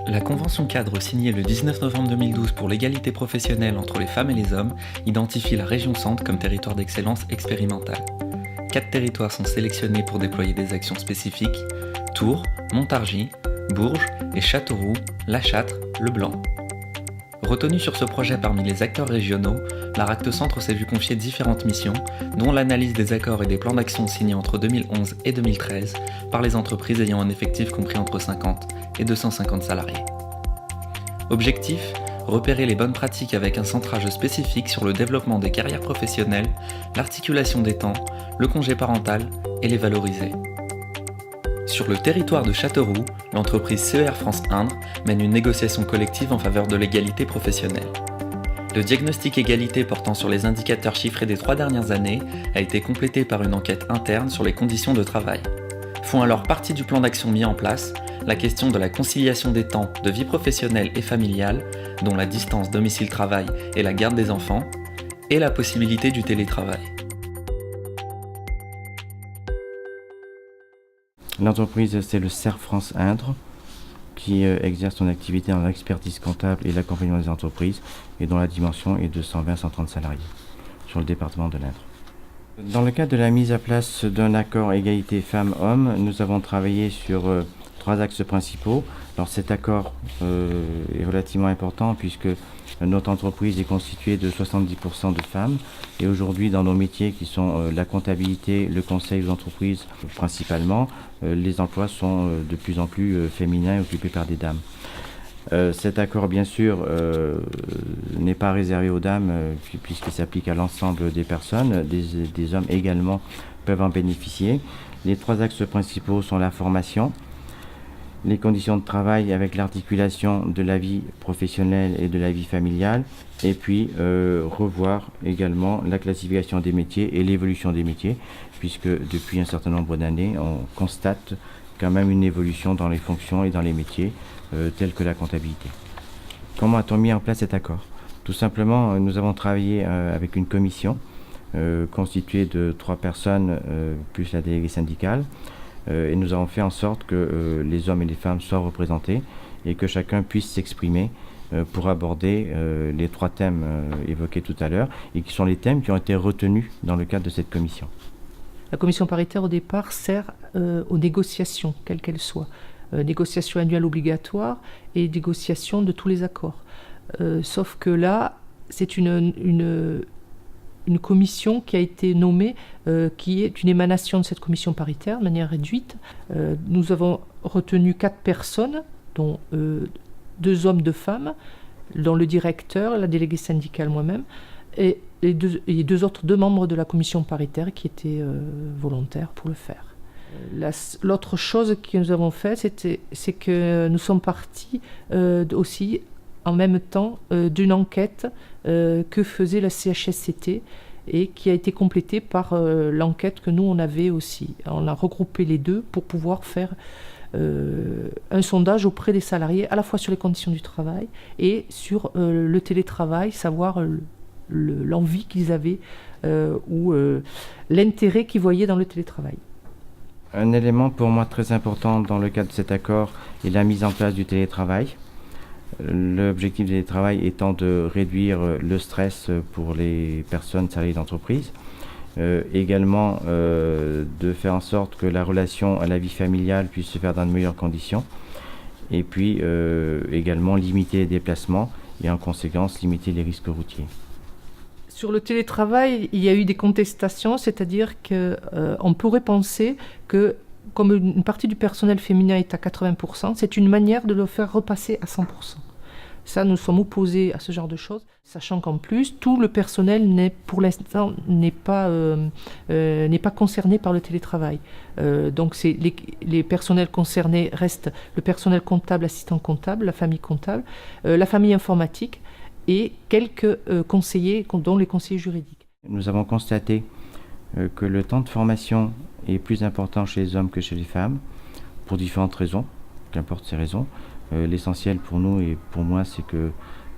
La convention cadre signée le 19 novembre 2012 pour l'égalité professionnelle entre les femmes et les hommes identifie la région Centre comme territoire d'excellence expérimentale. 4 territoires sont sélectionnés pour déployer des actions spécifiques: Tours, Montargis, Bourges et Châteauroux, La Châtre, Le Blanc. Retenu sur ce projet parmi les acteurs régionaux, la RACT Centre s'est vu confier différentes missions, dont l'analyse des accords et des plans d'action signés entre 2011 et 2013 par les entreprises ayant un effectif compris entre 50 et 250 salariés. Objectif: repérer les bonnes pratiques avec un centrage spécifique sur le développement des carrières professionnelles, l'articulation des temps, le congé parental et les valoriser. Sur le territoire de Châteauroux, l'entreprise CER France Indre mène une négociation collective en faveur de l'égalité professionnelle. Le diagnostic égalité portant sur les indicateurs chiffrés des 3 dernières années a été complété par une enquête interne sur les conditions de travail. Font alors partie du plan d'action mis en place la question de la conciliation des temps de vie professionnelle et familiale, dont la distance domicile-travail et la garde des enfants, et la possibilité du télétravail. L'entreprise, c'est le CER France Indre, qui exerce son activité dans l'expertise comptable et l'accompagnement des entreprises, et dont la dimension est de 120-130 salariés sur le département de l'Indre. Dans le cadre de la mise à place d'un accord égalité femmes-hommes, nous avons travaillé sur 3 axes principaux. Alors cet accord est relativement important puisque notre entreprise est constituée de 70% de femmes, et aujourd'hui dans nos métiers qui sont la comptabilité, le conseil aux entreprises principalement, les emplois sont de plus en plus féminins et occupés par des dames. Cet accord bien sûr n'est pas réservé aux dames puisqu'il s'applique à l'ensemble des personnes, des hommes également peuvent en bénéficier. Les 3 axes principaux sont la formation, les conditions de travail avec l'articulation de la vie professionnelle et de la vie familiale, et puis revoir également la classification des métiers et l'évolution des métiers, puisque depuis un certain nombre d'années, on constate quand même une évolution dans les fonctions et dans les métiers, tels que la comptabilité. Comment a-t-on mis en place cet accord? Tout simplement, nous avons travaillé avec une commission constituée de 3 personnes, plus la déléguée syndicale, et nous avons fait en sorte que les hommes et les femmes soient représentés et que chacun puisse s'exprimer pour aborder les 3 thèmes évoqués tout à l'heure, et qui sont les thèmes qui ont été retenus dans le cadre de cette commission. La commission paritaire au départ sert aux négociations, quelles qu'elles soient. Négociations annuelles obligatoires et négociations de tous les accords. Sauf que là, c'est une commission qui a été nommée, qui est une émanation de cette commission paritaire de manière réduite. Nous avons retenu 4 personnes, dont 2 hommes, 2 femmes, dont le directeur, la déléguée syndicale, moi-même, et 2 autres membres de la commission paritaire qui étaient volontaires pour le faire. L'autre chose que nous avons fait, c'est que nous sommes partis aussi en même temps d'une enquête que faisait la CHSCT et qui a été complétée par l'enquête que nous on avait aussi. On a regroupé les 2 pour pouvoir faire un sondage auprès des salariés, à la fois sur les conditions du travail et sur le télétravail, savoir l'envie qu'ils avaient ou l'intérêt qu'ils voyaient dans le télétravail. Un élément pour moi très important dans le cadre de cet accord est la mise en place du télétravail. L'objectif du télétravail étant de réduire le stress pour les personnes salariées d'entreprise, également de faire en sorte que la relation à la vie familiale puisse se faire dans de meilleures conditions, et puis également limiter les déplacements et en conséquence limiter les risques routiers. Sur le télétravail, il y a eu des contestations, c'est-à-dire qu'on pourrait penser que, comme une partie du personnel féminin est à 80%, c'est une manière de le faire repasser à 100%. Ça, nous sommes opposés à ce genre de choses, sachant qu'en plus, tout le personnel pour l'instant n'est pas concerné par le télétravail. Donc les personnels concernés restent le personnel comptable, assistant comptable, la famille informatique, et quelques conseillers, dont les conseillers juridiques. Nous avons constaté que le temps de formation est plus important chez les hommes que chez les femmes, pour différentes raisons, qu'importe ces raisons. L'essentiel pour nous et pour moi, c'est que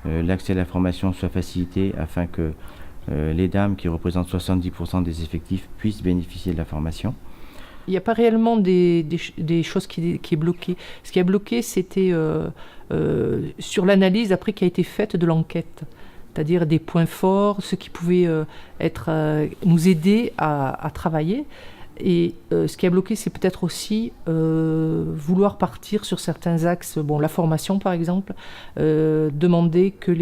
l'accès à la formation soit facilité afin que les dames, qui représentent 70% des effectifs, puissent bénéficier de la formation. Il n'y a pas réellement des choses qui est bloqué. Ce qui a bloqué, c'était sur l'analyse après qui a été faite de l'enquête. C'est-à-dire des points forts, ce qui pouvait nous aider à travailler. Et ce qui a bloqué, c'est peut-être aussi vouloir partir sur certains axes. Bon, la formation, par exemple, demander que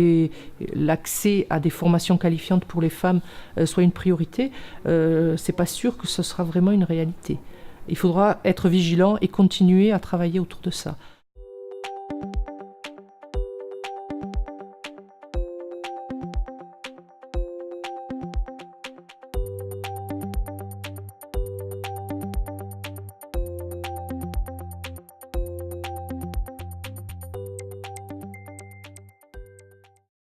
l'accès à des formations qualifiantes pour les femmes soit une priorité. C'est pas sûr que ce sera vraiment une réalité. Il faudra être vigilant et continuer à travailler autour de ça.